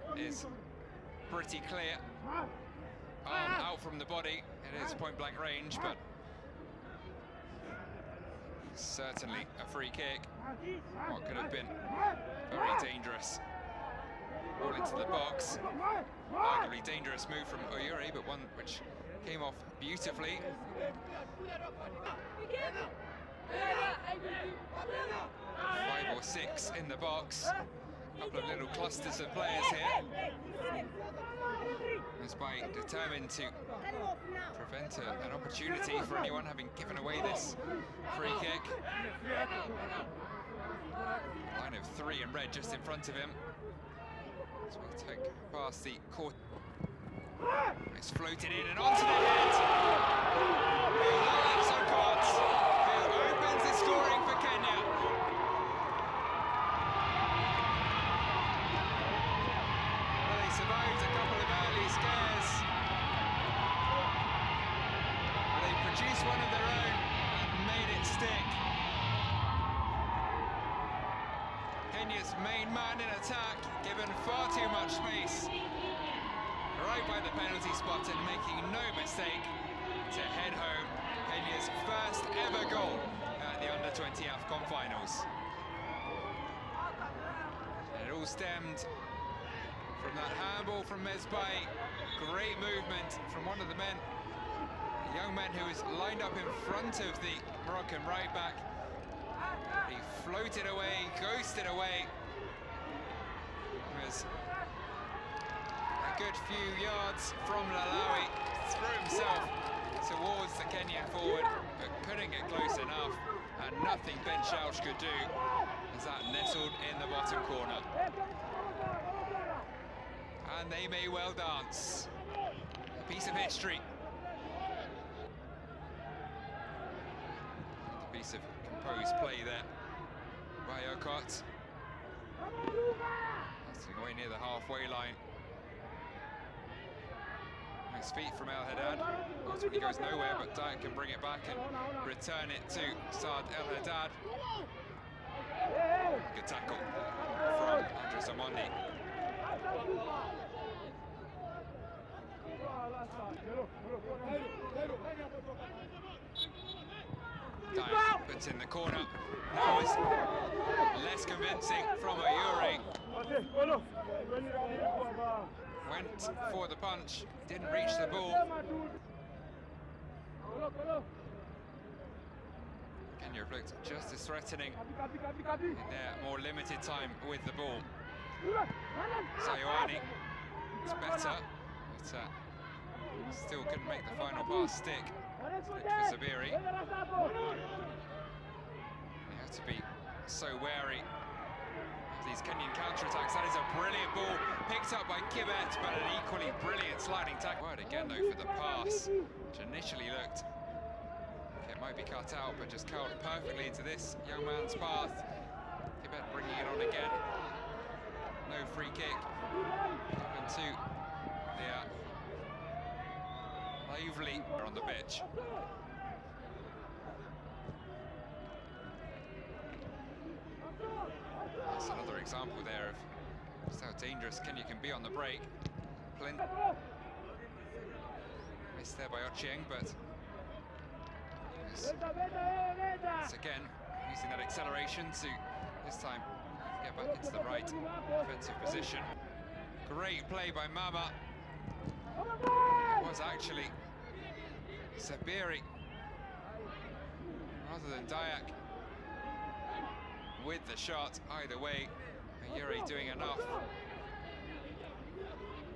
That is pretty clear. Arm out from the body. It is point-blank range, but certainly a free kick. What could have been very dangerous. All into the box. Arguably dangerous move from Oyuri, but one which came off beautifully. 5 or 6 in the box. A couple of little clusters of players here. Despite determined to prevent an opportunity for anyone having given away this free kick. Line of 3 in red just in front of him. So we'll take past the court. It's floated in and onto the head. Alex Okot, who opens the scoring for Kenya. Well, they survived a couple of early scares. But they produced one of their own and made it stick. Kenya's main man in attack, given far too much space. Right by the penalty spot and making no mistake to head home Kenya's first ever goal at the Under-20 AFCON finals. And it all stemmed from that handball from Mezbai. Great movement from one of the men, a young man who was lined up in front of the Moroccan right back. He floated away, ghosted away. It was a good few yards from Lalawi, threw himself towards the Kenyan forward, but couldn't get close enough, and nothing Ben Schausch could do as that nestled in the bottom corner. And they may well dance. A piece of history. A piece of composed play there by Okot. Passing away near the halfway line. Nice feet from El Haddad. Ultimately goes nowhere, but Dyak can bring it back and return it to Saad El Haddad. Good tackle from Andres Omondi. Dyak puts in the corner. That was less convincing from Oyuri. Went for the punch, didn't reach the ball. Kenya looked just as threatening in their more limited time with the ball. Sayoani, it's better, but still couldn't make the final pass stick. For Zabiri. You have to be so wary of these Kenyan counter-attacks. That is a brilliant ball, picked up by Kibet, but an equally brilliant sliding tackle. Word again though for the pass, which initially looked like it might be cut out, but just curled perfectly into this young man's path. Kibet bringing it on again. No free kick. Given to the lively on the pitch. That's another example there of just how dangerous Kenya can be on the break. Missed there by Ochieng, but it's again using that acceleration to this time get back into the right defensive position. Great play by Mama. It was actually Zabiri rather than Dyak with the shot. Either way, Oyuri doing enough.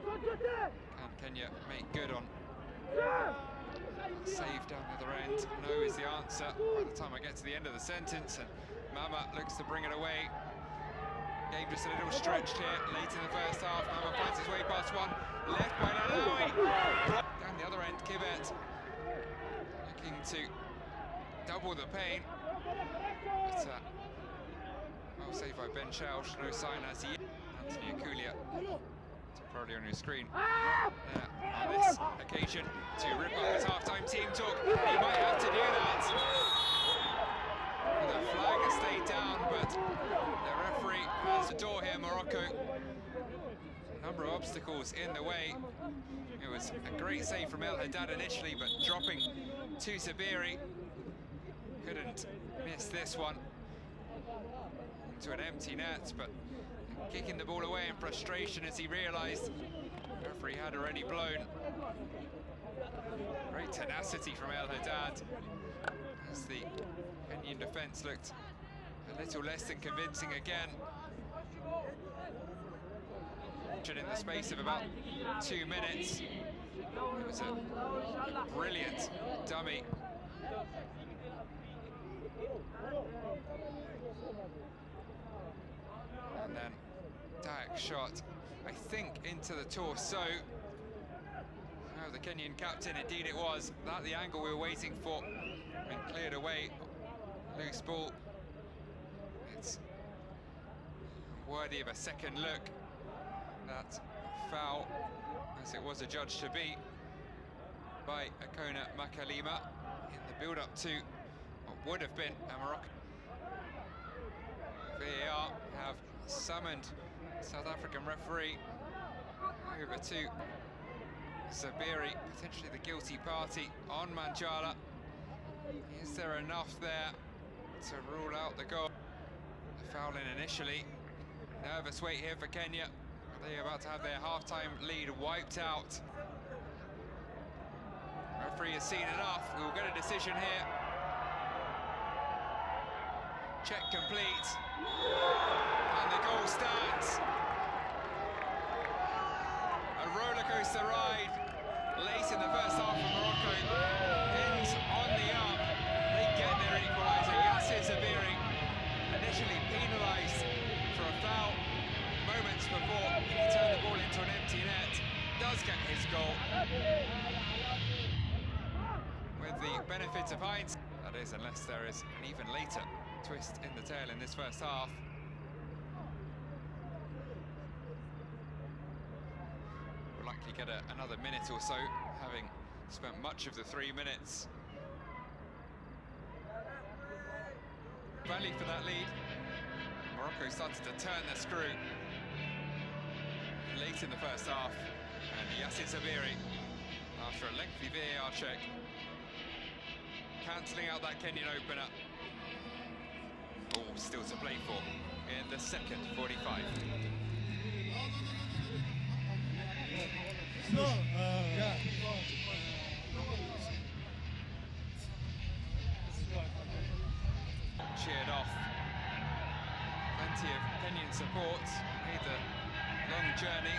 Can Kenya make good on save down the other end? No is the answer by the time I get to the end of the sentence, and Mama looks to bring it away. Game just a little stretched here late in the first half. Mama finds his way past one, left by Lalawi. Down the other end, Kibet looking to double the pain. But, well saved by Ben Schausch, no sign as he is. Anthony Akulia, probably on your screen. On this occasion, to rip up his half-time team talk. He might have to do that. The flag has stayed down, but the referee has the door here, Morocco. number of obstacles in the way. It was a great save from El Haddad initially, but dropping to Zabiri. Couldn't miss this one. Into an empty net, but kicking the ball away in frustration as he realised the referee had already blown. Great tenacity from El Haddad as the Kenyan defence looked a little less than convincing again. In the space of about 2 minutes, it was a brilliant dummy. And then Dayak shot, I think, into the torso. Oh, the Kenyan captain, indeed it was. That the angle we were waiting for. Been cleared away. Loose ball. It's worthy of a second look. That foul, as it was adjudged to be by Akona Makalima in the build-up to what would have been a Morocco. VAR have summoned South African referee over to Zabiri, potentially the guilty party on Manjala. Is there enough there to rule out the goal? The foul in initially. Nervous wait here for Kenya. They're about to have their half-time lead wiped out. Referee has seen enough. We will get a decision here. Check complete. And the goal stands. A rollercoaster ride late in the first half of Morocco. Ends on the up. They get their equaliser. Yassir Zabiri, initially penalised for a foul moments before he turned the ball into an empty net, does get his goal. With the benefit of hindsight, that is, unless there is an even later twist in the tail in this first half. We'll likely get another minute or so, having spent much of the 3 minutes. Value for that lead. Morocco started to turn the screw late in the first half, and Yassir Zabiri, after a lengthy VAR check, cancelling out that Kenyan opener. All still to play for in the second 45. Cheered off. Plenty of Kenyan support. Made the long journey